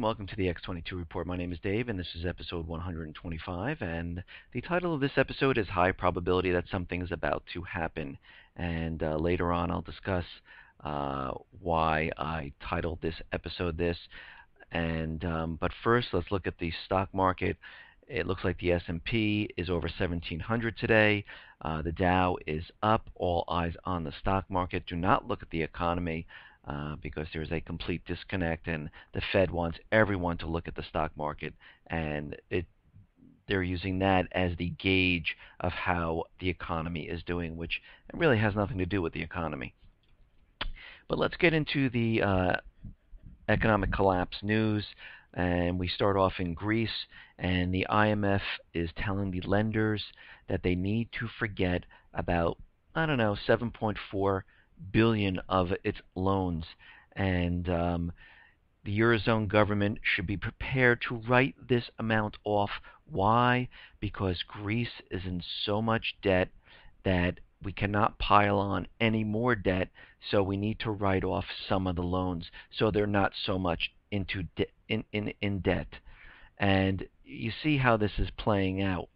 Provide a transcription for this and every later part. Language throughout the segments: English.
and welcome to the X22 Report. My name is Dave, and this is episode 125. And the title of this episode is High Probability That Something is About to Happen. And later on, I'll discuss why I titled this episode this. But first, let's look at the stock market. It looks like the S&P is over 1,700 today. The Dow is up. All eyes on the stock market. Do not look at the economy. Because there's a complete disconnect, and the Fed wants everyone to look at the stock market, and they're using that as the gauge of how the economy is doing, which really has nothing to do with the economy. But let's get into the economic collapse news, and we start off in Greece, and the IMF is telling the lenders that they need to forget about, 7.4 billion of its loans, and the Eurozone government should be prepared to write this amount off. Why? Because Greece is in so much debt that we cannot pile on any more debt, so we need to write off some of the loans so they're not so much into in debt. And you see how this is playing out.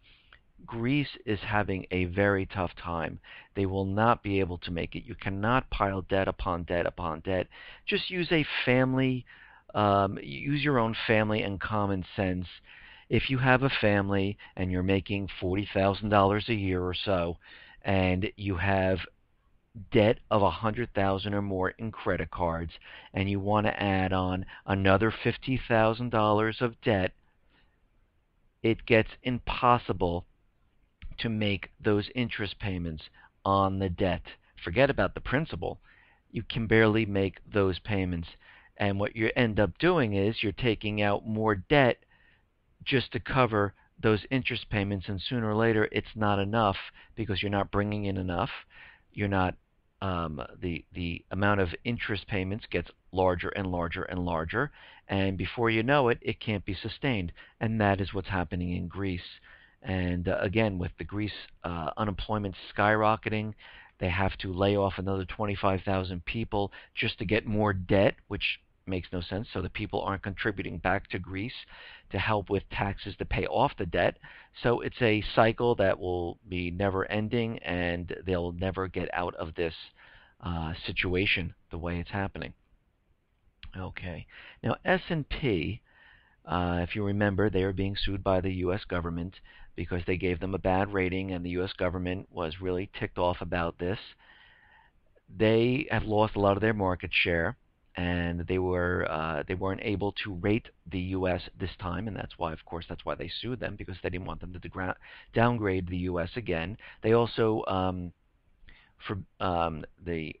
Greece is having a very tough time. They will not be able to make it. You cannot pile debt upon debt upon debt. Just use use your own family and common sense. If you have a family and you're making $40,000 a year or so, and you have debt of $100,000 or more in credit cards, and you want to add on another $50,000 of debt, it gets impossible to make those interest payments on the debt. Forget about the principal. You can barely make those payments. And what you end up doing is you're taking out more debt just to cover those interest payments, and sooner or later it's not enough because you're not bringing in enough. You're not the amount of interest payments gets larger and larger and larger, and before you know it, it can't be sustained. And that is what's happening in Greece. And again, with the Greece unemployment skyrocketing, they have to lay off another 25,000 people just to get more debt, which makes no sense. So the people aren't contributing back to Greece to help with taxes to pay off the debt. So it's a cycle that will be never ending, and they'll never get out of this situation the way it's happening. Okay. Now S&P, if you remember, they are being sued by the U.S. government because they gave them a bad rating, and the U.S. government was really ticked off about this. They have lost a lot of their market share, and they weren't able to rate the U.S. this time, and that's why they sued them, because they didn't want them to downgrade the U.S. again. They also the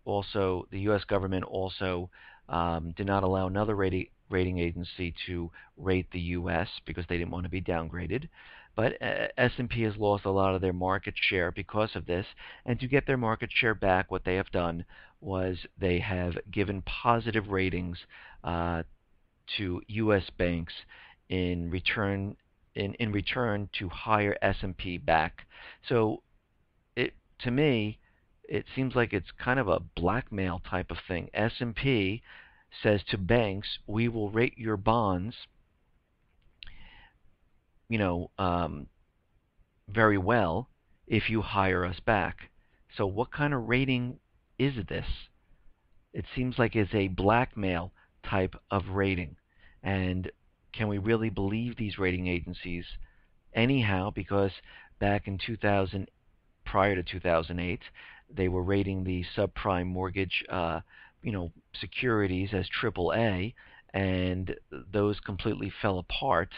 U.S. government also did not allow another rating agency to rate the U.S. because they didn't want to be downgraded. But S&P has lost a lot of their market share because of this. And to get their market share back, what they have done was they have given positive ratings to U.S. banks in return to hire S&P back. So to me, it seems like it's kind of a blackmail type of thing. S&P says to banks, we will rate your bonds, very well if you hire us back. So what kind of rating is this? It seems like it's a blackmail type of rating. And can we really believe these rating agencies anyhow? Because back in 2000, prior to 2008, they were rating the subprime mortgage securities as AAA, and those completely fell apart.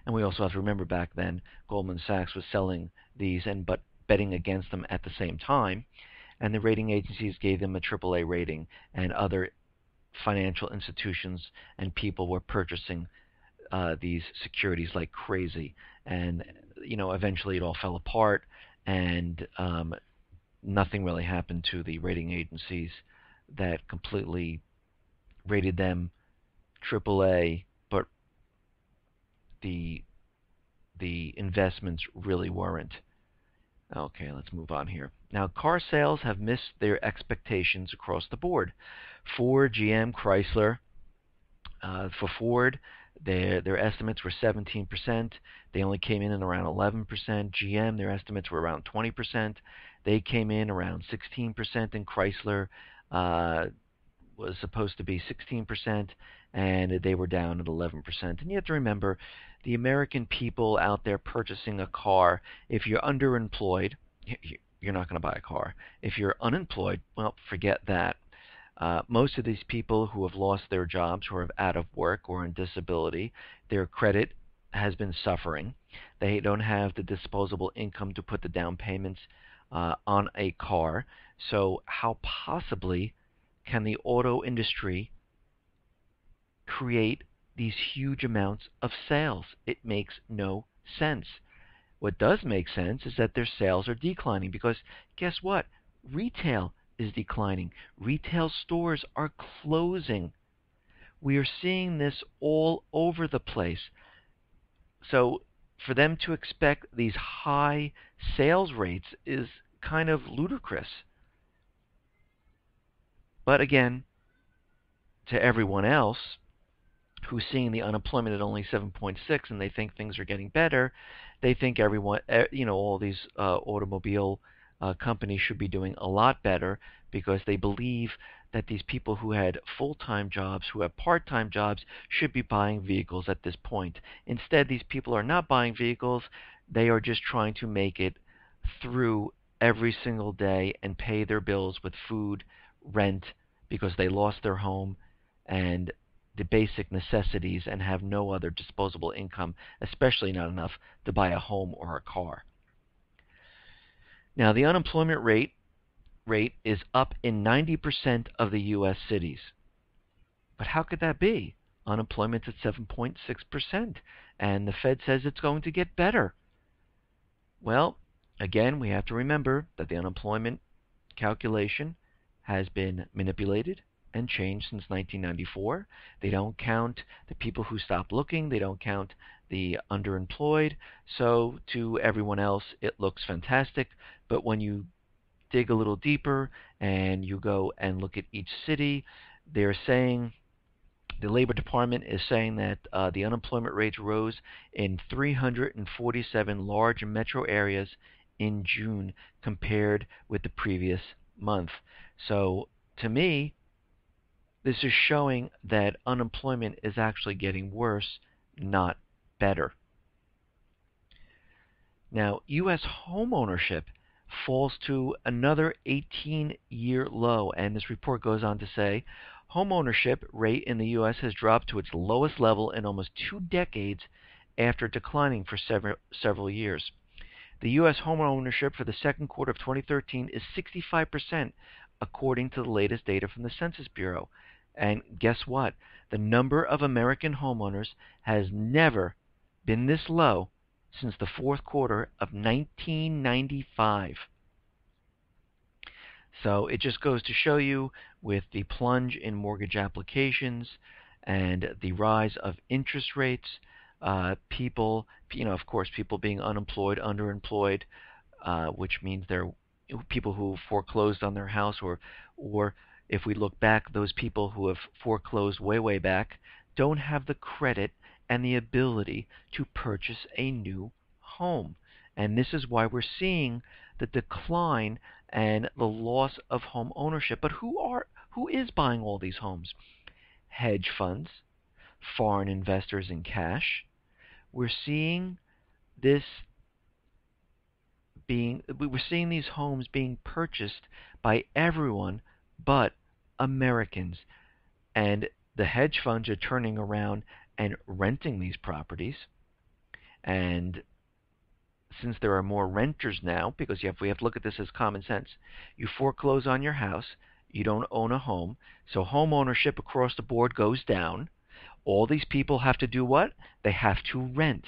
And we also have to remember back then, Goldman Sachs was selling these but betting against them at the same time, and the rating agencies gave them a AAA rating, and other financial institutions and people were purchasing these securities like crazy. And eventually it all fell apart, and nothing really happened to the rating agencies that completely rated them AAA, but the investments really weren't. Okay, let's move on here. Now, car sales have missed their expectations across the board. Ford, GM, Chrysler. For Ford, Their estimates were 17%. They only came in at around 11%. GM, their estimates were around 20%. They came in around 16%, and Chrysler uh, was supposed to be 16%, and they were down at 11%. And you have to remember, the American people out there purchasing a car, if you're underemployed, you're not going to buy a car. If you're unemployed, well, forget that. Most of these people who have lost their jobs, who are out of work or on disability, their credit has been suffering. They don't have the disposable income to put the down payments on a car. So, how possibly can the auto industry create these huge amounts of sales? It makes no sense. What does make sense is that their sales are declining because guess what? Retail is declining. Retail stores are closing. We are seeing this all over the place. So for them to expect these high sales rates is kind of ludicrous. But again, to everyone else who's seeing the unemployment at only 7.6 and they think things are getting better, they think everyone, all these automobile companies should be doing a lot better because they believe that these people who had full-time jobs, who have part-time jobs, should be buying vehicles at this point. Instead, these people are not buying vehicles. They are just trying to make it through every single day and pay their bills with food, rent, because they lost their home, and the basic necessities and have no other disposable income, especially not enough to buy a home or a car. Now, the unemployment rate is up in 90% of the U.S. cities. But how could that be? Unemployment's at 7.6%, and the Fed says it's going to get better. Well, again, we have to remember that the unemployment calculation has been manipulated and changed since 1994. They don't count the people who stop looking. They don't count the underemployed. So to everyone else, it looks fantastic. But when you dig a little deeper and you go and look at each city, they're saying the Labor Department is saying that the unemployment rates rose in 347 large metro areas in June compared with the previous month. So to me, this is showing that unemployment is actually getting worse, not better. Now, U.S. home ownership falls to another 18-year low, and this report goes on to say home ownership rate in the U.S. has dropped to its lowest level in almost 2 decades after declining for several years. The U.S. home ownership for the second quarter of 2013 is 65%, according to the latest data from the Census Bureau. And guess what? The number of American homeowners has never been this low since the fourth quarter of 1995. So it just goes to show you, with the plunge in mortgage applications and the rise of interest rates, people, of course, people being unemployed, underemployed, which means they're people who foreclosed on their house, or if we look back, those people who have foreclosed way back don't have the credit and the ability to purchase a new home. And this is why we're seeing the decline and the loss of home ownership. But who is buying all these homes? Hedge funds, foreign investors in cash. We're seeing these homes being purchased by everyone but Americans. And the hedge funds are turning around and renting these properties. And since there are more renters now, because we have to look at this as common sense, you foreclose on your house, you don't own a home, so home ownership across the board goes down. All these people have to do what? They have to rent.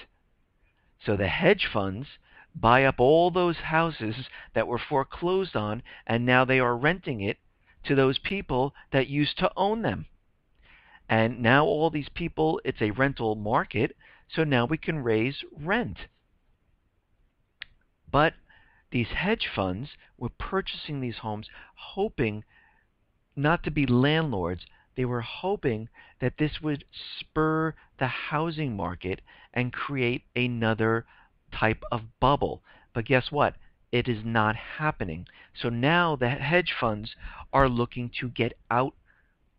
So the hedge funds buy up all those houses that were foreclosed on, and now they are renting it to those people that used to own them. And now all these people, it's a rental market, so now we can raise rent. But these hedge funds were purchasing these homes hoping not to be landlords. They were hoping that this would spur the housing market and create another type of bubble. But guess what? It is not happening. So now the hedge funds are looking to get out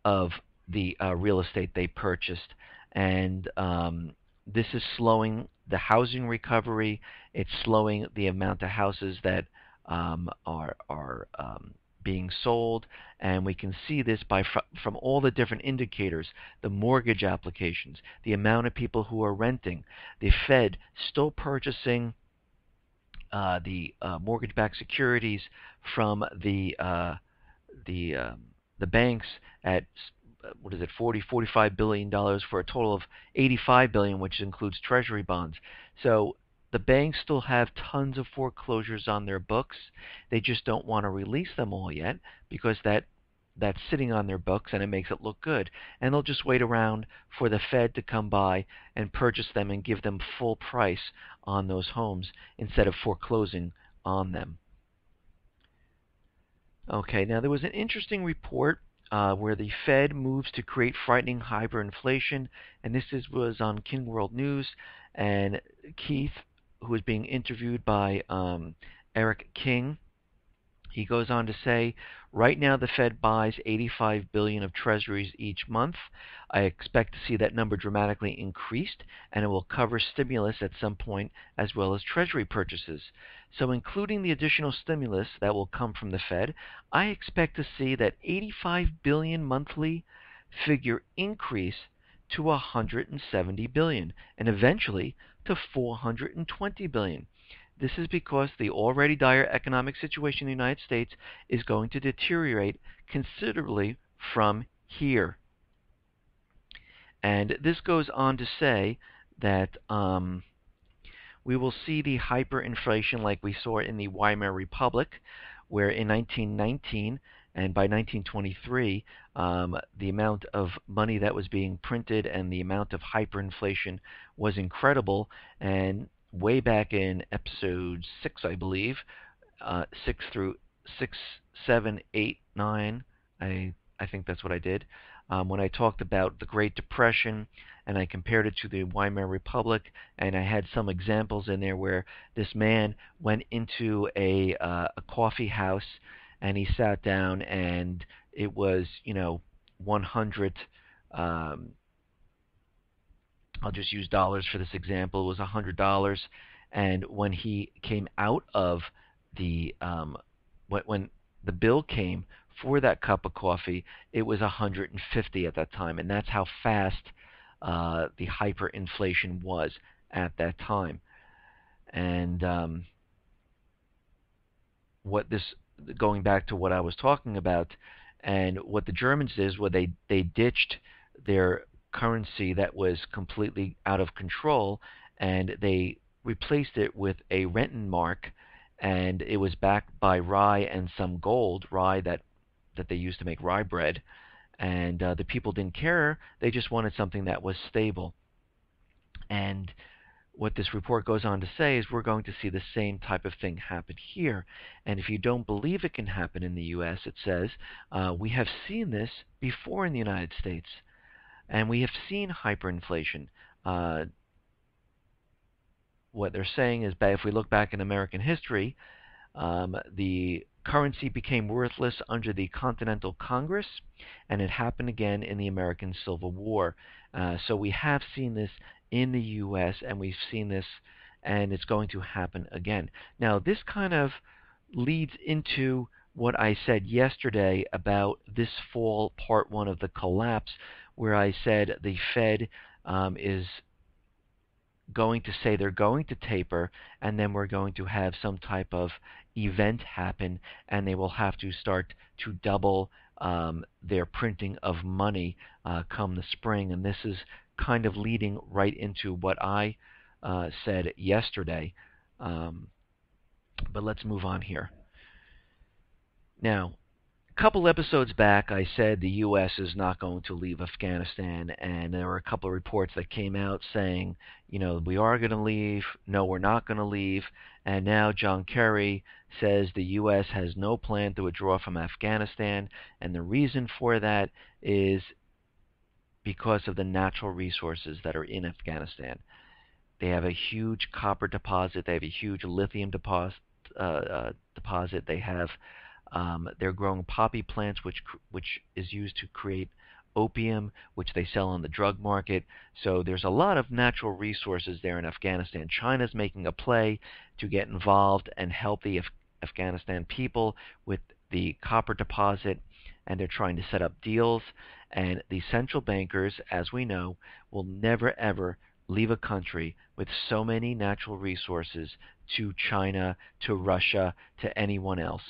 of the real estate they purchased, and this is slowing the housing recovery. It's slowing the amount of houses that are being sold, and we can see this from all the different indicators: the mortgage applications, the amount of people who are renting, the Fed still purchasing the mortgage-backed securities from the the banks at what is it, 45 billion dollars for a total of 85 billion, which includes Treasury bonds. So the banks still have tons of foreclosures on their books. They just don't want to release them all yet because that's sitting on their books and it makes it look good. And they'll just wait around for the Fed to come by and purchase them and give them full price on those homes instead of foreclosing on them. Okay, now there was an interesting report where the Fed moves to create frightening hyperinflation, and was on King World News, and Keith, who was being interviewed by Eric King, he goes on to say, right now the Fed buys 85 billion of treasuries each month. I expect to see that number dramatically increased, and it will cover stimulus at some point as well as treasury purchases. So including the additional stimulus that will come from the Fed, I expect to see that 85 billion monthly figure increase to 170 billion and eventually to 420 billion. This is because the already dire economic situation in the United States is going to deteriorate considerably from here. And this goes on to say that we will see the hyperinflation like we saw in the Weimar Republic, where in 1919 and by 1923, the amount of money that was being printed and the amount of hyperinflation was incredible. And way back in episode 6, I believe, 6 through 6, 7, 8, 9, I think that's what I did, when I talked about the Great Depression and I compared it to the Weimar Republic, and I had some examples in there where this man went into a coffee house and he sat down and it was 100. I'll just use dollars for this example. It was $100, and when he came out of the when the bill came for that cup of coffee, it was 150 at that time, and that's how fast the hyperinflation was at that time. And what this, going back to what I was talking about, and what the Germans did is, they ditched their currency that was completely out of control, and they replaced it with a Rentenmark, and it was backed by rye and some gold, rye that they used to make rye bread, and the people didn't care. They just wanted something that was stable. And what this report goes on to say is we're going to see the same type of thing happen here. And if you don't believe it can happen in the U.S., it says, we have seen this before in the United States. And we have seen hyperinflation. What they're saying is that if we look back in American history, the currency became worthless under the Continental Congress, and it happened again in the American Civil War. So we have seen this in the U.S., and we've seen this, and it's going to happen again. Now, this kind of leads into what I said yesterday about this fall, part one of the collapse, where I said the Fed is going to say they're going to taper, and then we're going to have some type of event happen, and they will have to start to double their printing of money come the spring. And this is kind of leading right into what I said yesterday. But let's move on here. Now, a couple episodes back, I said the U.S. is not going to leave Afghanistan, and there were a couple of reports that came out saying, we are going to leave, no, we're not going to leave, and now John Kerry says the U.S. has no plan to withdraw from Afghanistan, and the reason for that is because of the natural resources that are in Afghanistan. They have a huge copper deposit. They have a huge lithium deposit. They have they're growing poppy plants, which is used to create opium, which they sell on the drug market. So there's a lot of natural resources there in Afghanistan. China's making a play to get involved and help the Afghanistan people with the copper deposit, and they're trying to set up deals. And the central bankers, as we know, will never ever leave a country with so many natural resources to China, to Russia, to anyone else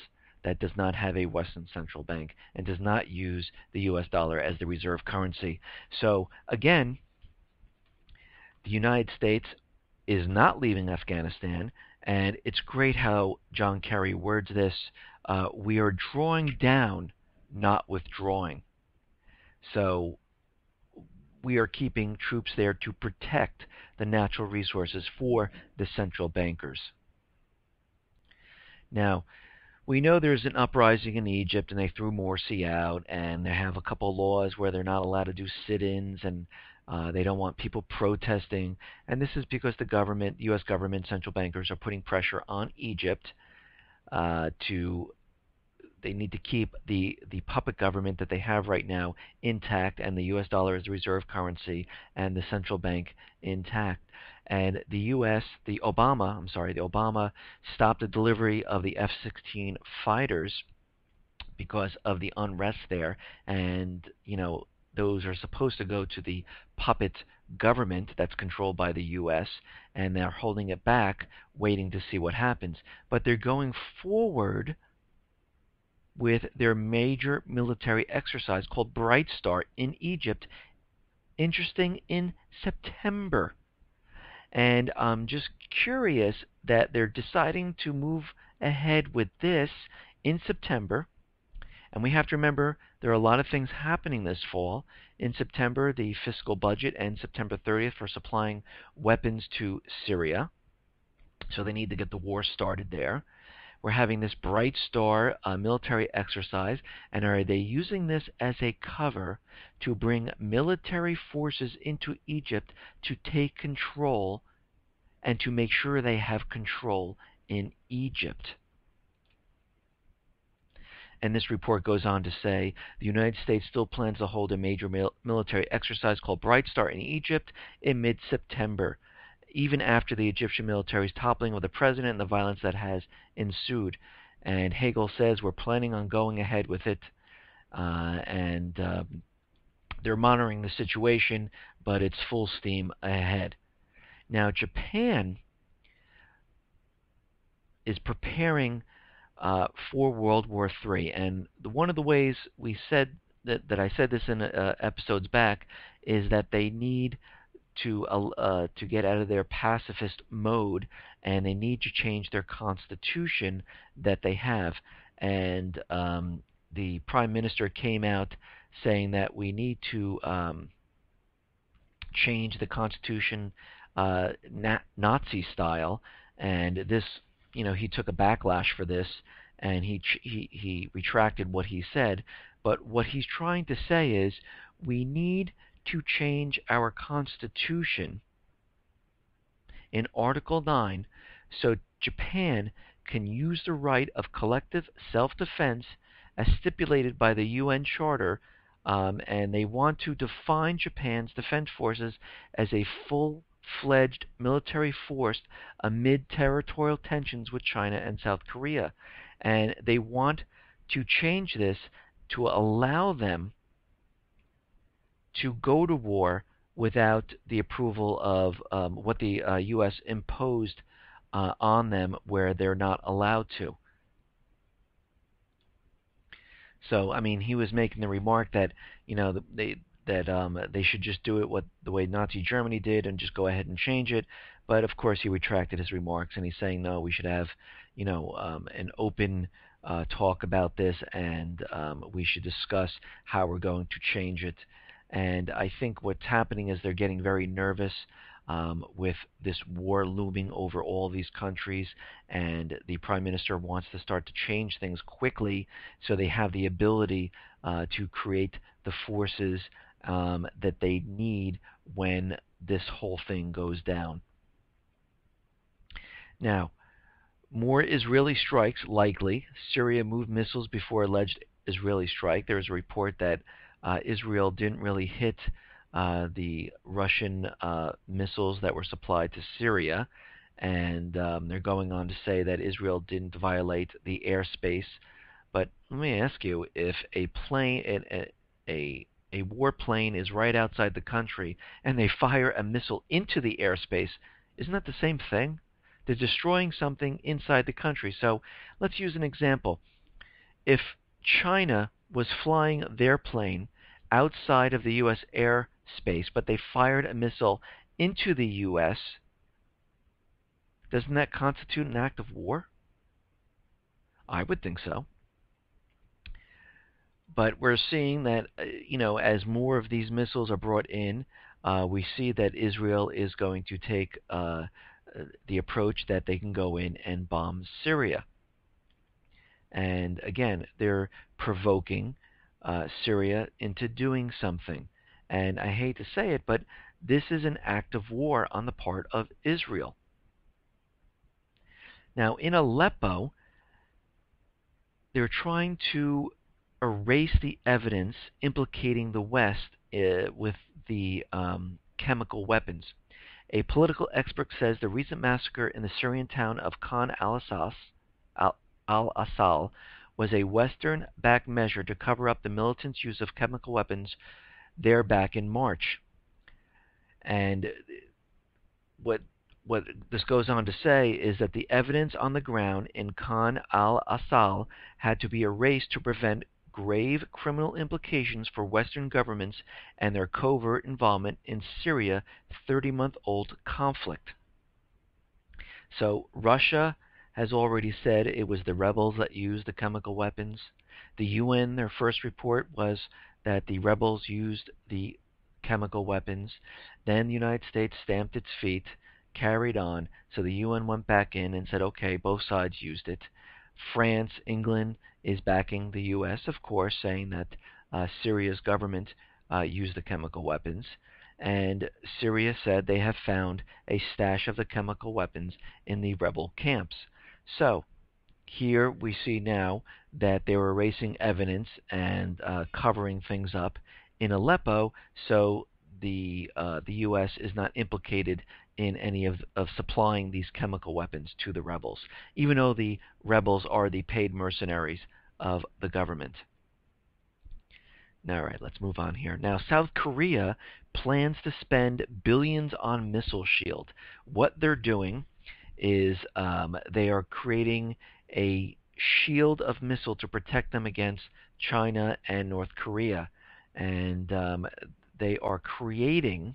that does not have a Western central bank and does not use the US dollar as the reserve currency. So, again, the United States is not leaving Afghanistan, and it's great how John Kerry words this. We are drawing down, not withdrawing. So, we are keeping troops there to protect the natural resources for the central bankers. Now, we know there's an uprising in Egypt, and they threw Morsi out, and they have a couple of laws where they're not allowed to do sit-ins, and they don't want people protesting. And this is because the government, U.S. government, central bankers are putting pressure on Egypt to they need to keep the puppet government that they have right now intact, and the U.S. dollar is the reserve currency, and the central bank intact. And the Obama stopped the delivery of the F-16 fighters because of the unrest there, and those are supposed to go to the puppet government that's controlled by the U.S., and they're holding it back, waiting to see what happens. But they're going forward with their major military exercise called Bright Star in Egypt, interesting, in September. And I'm just curious that they're deciding to move ahead with this in September. And we have to remember there are a lot of things happening this fall. In September, the fiscal budget ends September 30th for supplying weapons to Syria. So they need to get the war started there. We're having this Bright Star military exercise, and are they using this as a cover to bring military forces into Egypt to take control and to make sure they have control in Egypt? And this report goes on to say the United States still plans to hold a major military exercise called Bright Star in Egypt in mid-September, even after the Egyptian military's toppling of the president and the violence that has ensued. And Hagel says we're planning on going ahead with it, and they're monitoring the situation, but it's full steam ahead. Now, Japan is preparing for World War III, and one of the ways we said that I said this in episodes back is that they need to get out of their pacifist mode, and they need to change their constitution that they have. And the prime minister came out saying that we need to change the constitution Nazi style, and this, he took a backlash for this, and he retracted what he said. But what he's trying to say is we need to change our Constitution in Article 9 so Japan can use the right of collective self-defense as stipulated by the UN Charter, and they want to define Japan's defense forces as a full-fledged military force amid territorial tensions with China and South Korea. And they want to change this to allow them to go to war without the approval of what the U.S. imposed on them, where they're not allowed to. So, I mean, he was making the remark that they should just do it the way Nazi Germany did and just go ahead and change it. But of course, he retracted his remarks, and he's saying no, we should have an open talk about this, and we should discuss how we're going to change it. And I think what's happening is they're getting very nervous with this war looming over all these countries, and the Prime Minister wants to start to change things quickly so they have the ability to create the forces that they need when this whole thing goes down. Now, more Israeli strikes likely. Syria moved missiles before alleged Israeli strike. There is a report that Israel didn't really hit the Russian missiles that were supplied to Syria, and they're going on to say that Israel didn't violate the airspace. But let me ask you: if a plane, a warplane, is right outside the country and they fire a missile into the airspace, isn't that the same thing? They're destroying something inside the country. So let's use an example. If China was flying their plane outside of the U.S. airspace, but they fired a missile into the U.S., doesn't that constitute an act of war? I would think so. But we're seeing that, as more of these missiles are brought in, we see that Israel is going to take the approach that they can go in and bomb Syria. And again, they're provoking Syria into doing something. And I hate to say it, but this is an act of war on the part of Israel. Now, in Aleppo, they're trying to erase the evidence implicating the West with the chemical weapons. A political expert says the recent massacre in the Syrian town of Khan al-Assal was a Western-backed measure to cover up the militants' use of chemical weapons there back in March. And what this goes on to say is that the evidence on the ground in Khan al-Assal had to be erased to prevent grave criminal implications for Western governments and their covert involvement in Syria's 30-month-old conflict. So Russia has already said it was the rebels that used the chemical weapons. The UN, their first report was that the rebels used the chemical weapons. Then the United States stamped its feet, carried on, so the UN went back in and said, okay, both sides used it. France, England is backing the U.S., of course, saying that Syria's government used the chemical weapons. And Syria said they have found a stash of the chemical weapons in the rebel camps. So here we see now that they were erasing evidence and covering things up in Aleppo, so the U.S. is not implicated in any of supplying these chemical weapons to the rebels, even though the rebels are the paid mercenaries of the government. All right, let's move on here. Now, South Korea plans to spend billions on missile shield. What they're doing is they are creating a shield of missile to protect them against China and North Korea. And they are creating,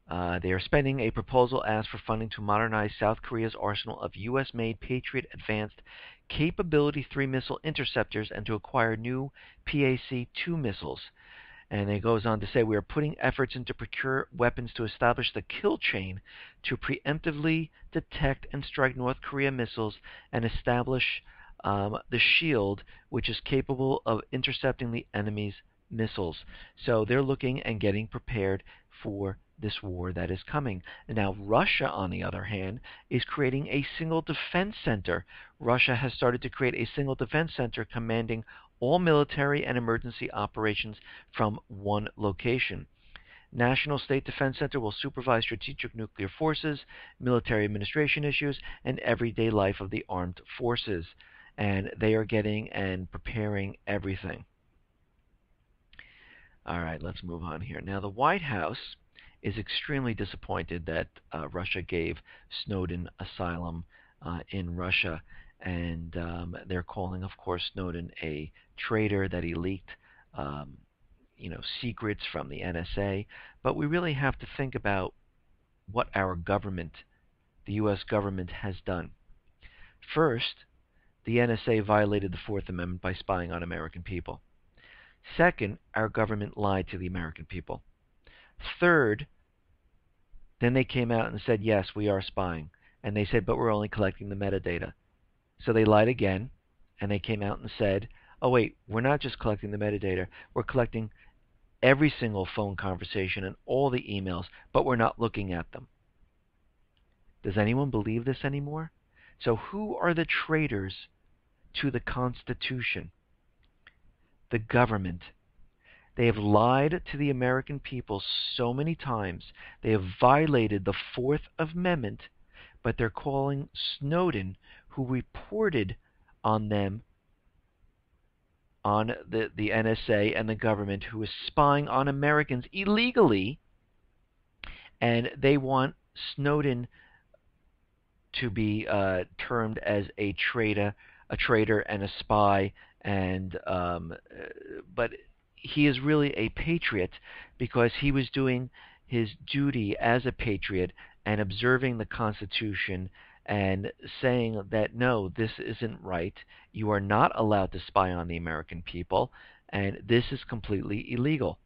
they are spending a proposal asked for funding to modernize South Korea's arsenal of U.S.-made Patriot Advanced Capability 3 missile interceptors and to acquire new PAC-2 missiles. And it goes on to say, we are putting efforts into procure weapons to establish the kill chain to preemptively detect and strike North Korea missiles and establish the shield, which is capable of intercepting the enemy's missiles. So they're looking and getting prepared for this war that is coming. And now Russia, on the other hand, is creating a single defense center. Russia has started to create a single defense center commanding all military and emergency operations from one location. National State Defense Center will supervise strategic nuclear forces, military administration issues, and everyday life of the armed forces. And they are getting and preparing everything. All right, let's move on here. Now, the White House is extremely disappointed that Russia gave Snowden asylum in Russia. And they're calling, of course, Snowden a traitor, that he leaked secrets from the NSA. But we really have to think about what our government, the U.S. government, has done. First, the NSA violated the Fourth Amendment by spying on American people. Second, our government lied to the American people. Third, then they came out and said, yes, we are spying. And they said, but we're only collecting the metadata. So they lied again, and they came out and said, Oh, wait, we're not just collecting the metadata, we're collecting every single phone conversation and all the emails, but we're not looking at them. Does anyone believe this anymore? So, who are the traitors to the Constitution? The government. They have lied to the American people so many times. They have violated the Fourth Amendment, but they're calling Snowden, who reported on them, on the NSA and the government, who is spying on Americans illegally, and they want Snowden to be termed as a traitor and a spy, and but he is really a patriot because he was doing his duty as a patriot and observing the Constitution and saying that no, this isn't right. You are not allowed to spy on the American people, and this is completely illegal.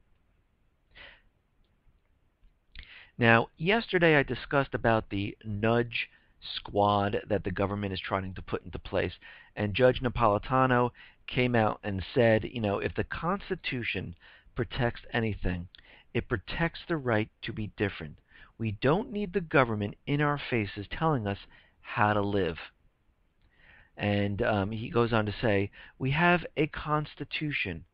Now, yesterday I discussed about the nudge squad that the government is trying to put into place, and Judge Napolitano came out and said, if the Constitution protects anything, it protects the right to be different. We don't need the government in our faces telling us how to live. And he goes on to say, we have a Constitution,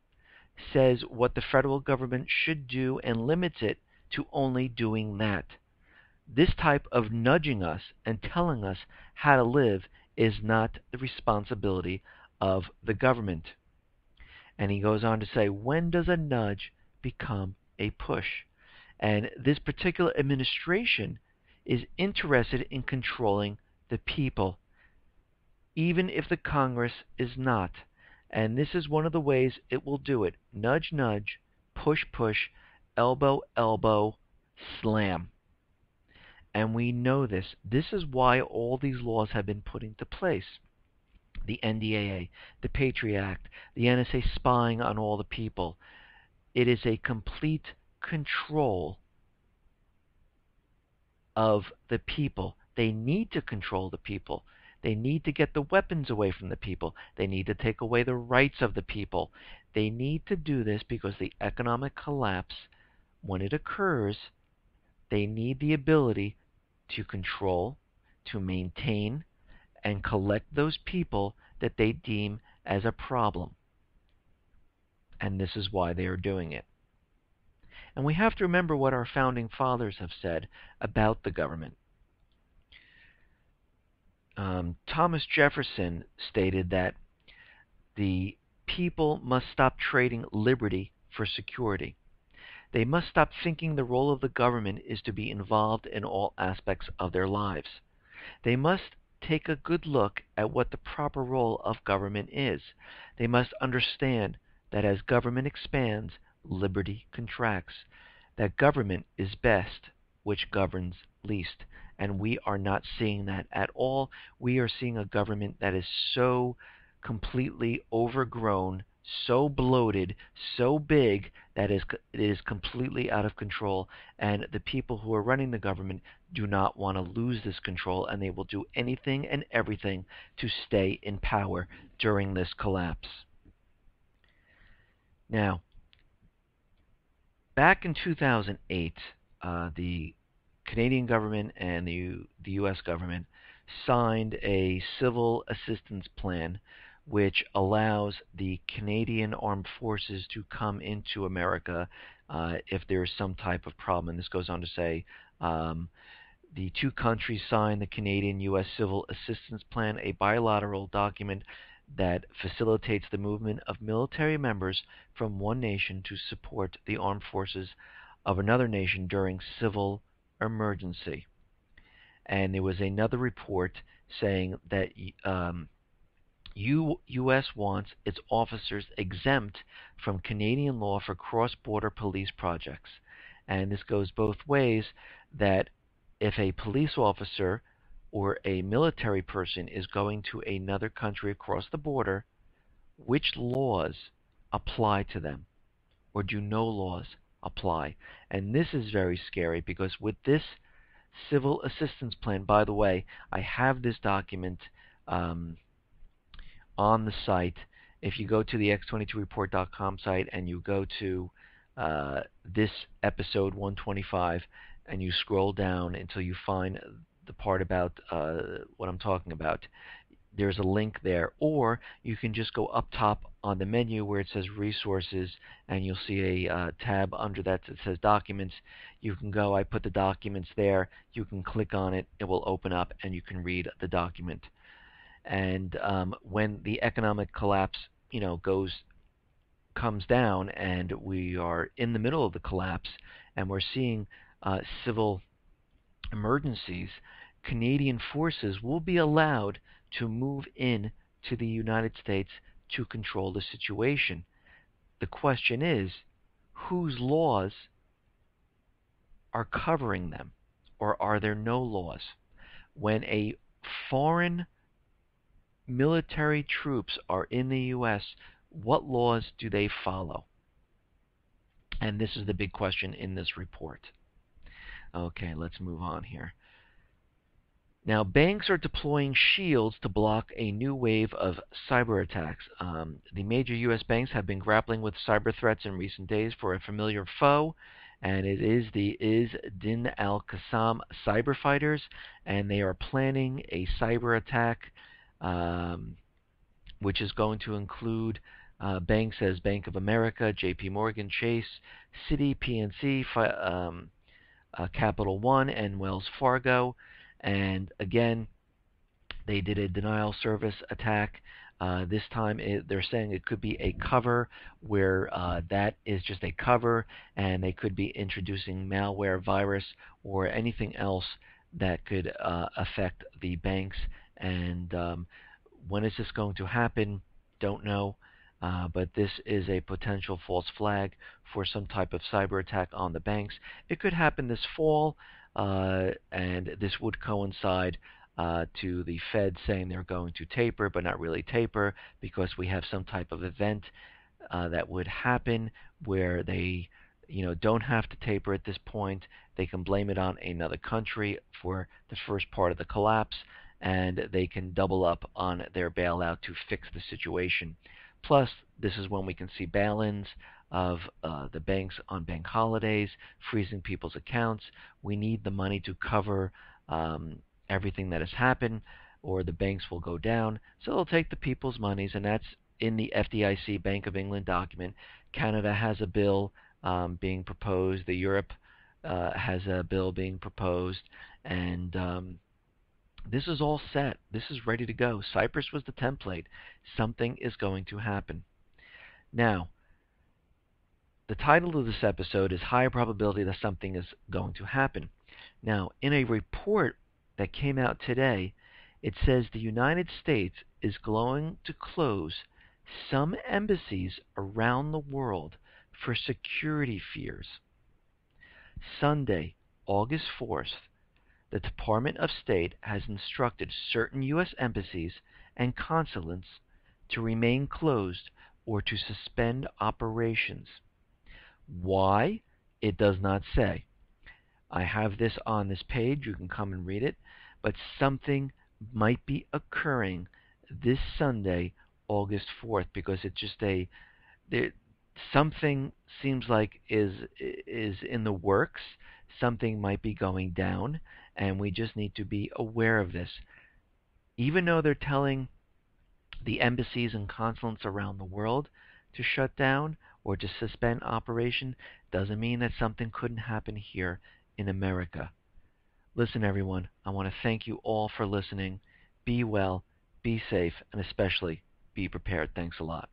says what the federal government should do and limits it to only doing that. This type of nudging us and telling us how to live is not the responsibility of the government. And he goes on to say, when does a nudge become a push? And this particular administration is interested in controlling the people, even if the Congress is not. And this is one of the ways it will do it. Nudge, nudge, push, push, elbow, elbow, slam. And we know this. This is why all these laws have been put into place. The NDAA, the Patriot Act, the NSA spying on all the people. It is a complete control of the people. They need to control the people. They need to get the weapons away from the people. They need to take away the rights of the people. They need to do this because the economic collapse, when it occurs, they need the ability to control, to maintain, and collect those people that they deem as a problem. And this is why they are doing it. And we have to remember what our founding fathers have said about the government. Thomas Jefferson stated that the people must stop trading liberty for security. They must stop thinking the role of the government is to be involved in all aspects of their lives. They must take a good look at what the proper role of government is. They must understand that as government expands, liberty contracts. That government is best, which governs least. And we are not seeing that at all. We are seeing a government that is so completely overgrown, so bloated, so big that it is completely out of control. And the people who are running the government do not want to lose this control, and they will do anything and everything to stay in power during this collapse. Now, back in 2008, the Canadian government and the U.S. government signed a civil assistance plan which allows the Canadian Armed Forces to come into America if there is some type of problem. And this goes on to say, the two countries signed the Canadian-U.S. Civil Assistance Plan, a bilateral document that facilitates the movement of military members from one nation to support the armed forces of another nation during civil emergency. And there was another report saying that U.S. wants its officers exempt from Canadian law for cross-border police projects. And this goes both ways, that if a police officer or a military person is going to another country across the border, which laws apply to them, or do no laws apply? And this is very scary because with this civil assistance plan, by the way, I have this document on the site, If you go to the x22report.com site and you go to this episode 125 and you scroll down until you find the part about what I'm talking about, there's a link there. Or you can just go up top on the menu where it says resources, and you'll see a tab under that says documents. You can go, I put the documents there, you can click on it, it will open up and you can read the document. And when the economic collapse, comes down, and we are in the middle of the collapse, and we're seeing civil emergencies, Canadian forces will be allowed to move in to the United States to control the situation. The question is, whose laws are covering them, or are there no laws? When a foreign military troops are in the U.S., what laws do they follow? And this is the big question in this report. Okay, let's move on here. Now, banks are deploying shields to block a new wave of cyber attacks. The major U.S. banks have been grappling with cyber threats in recent days for a familiar foe, and it is the Din al-Qassam cyber fighters, and they are planning a cyber attack, which is going to include banks as Bank of America, J.P. Morgan, Chase, Citi, PNC, Capital One, and Wells Fargo. And again, they did a denial service attack. This time they're saying it could be a cover, where that is just a cover, and they could be introducing malware, virus, or anything else that could affect the banks. And when is this going to happen? Don't know. But this is a potential false flag for some type of cyber attack on the banks. It could happen this fall, and this would coincide to the Fed saying they're going to taper, but not really taper, because we have some type of event that would happen where they don't have to taper at this point. They can blame it on another country for the first part of the collapse, and they can double up on their bailout to fix the situation. Plus, this is when we can see bail-ins of the banks on bank holidays, freezing people's accounts. We need the money to cover everything that has happened, or the banks will go down. So they'll take the people's monies, and that's in the FDIC Bank of England document. Canada has a bill being proposed. The Europe has a bill being proposed, and this is all set. This is ready to go. Cyprus was the template. Something is going to happen. Now, the title of this episode is High Probability That Something is Going to Happen. Now, in a report that came out today, it says the United States is going to close some embassies around the world for security fears. Sunday, August 4th, the Department of State has instructed certain U.S. embassies and consulates to remain closed or to suspend operations. Why? It does not say. I have this on this page. You can come and read it. But something might be occurring this Sunday, August 4th, because it's just something seems like is in the works. Something might be going down, and we just need to be aware of this. Even though they're telling the embassies and consulates around the world to shut down or to suspend operation, doesn't mean that something couldn't happen here in America. Listen, everyone, I want to thank you all for listening. Be well, be safe, and especially be prepared. Thanks a lot.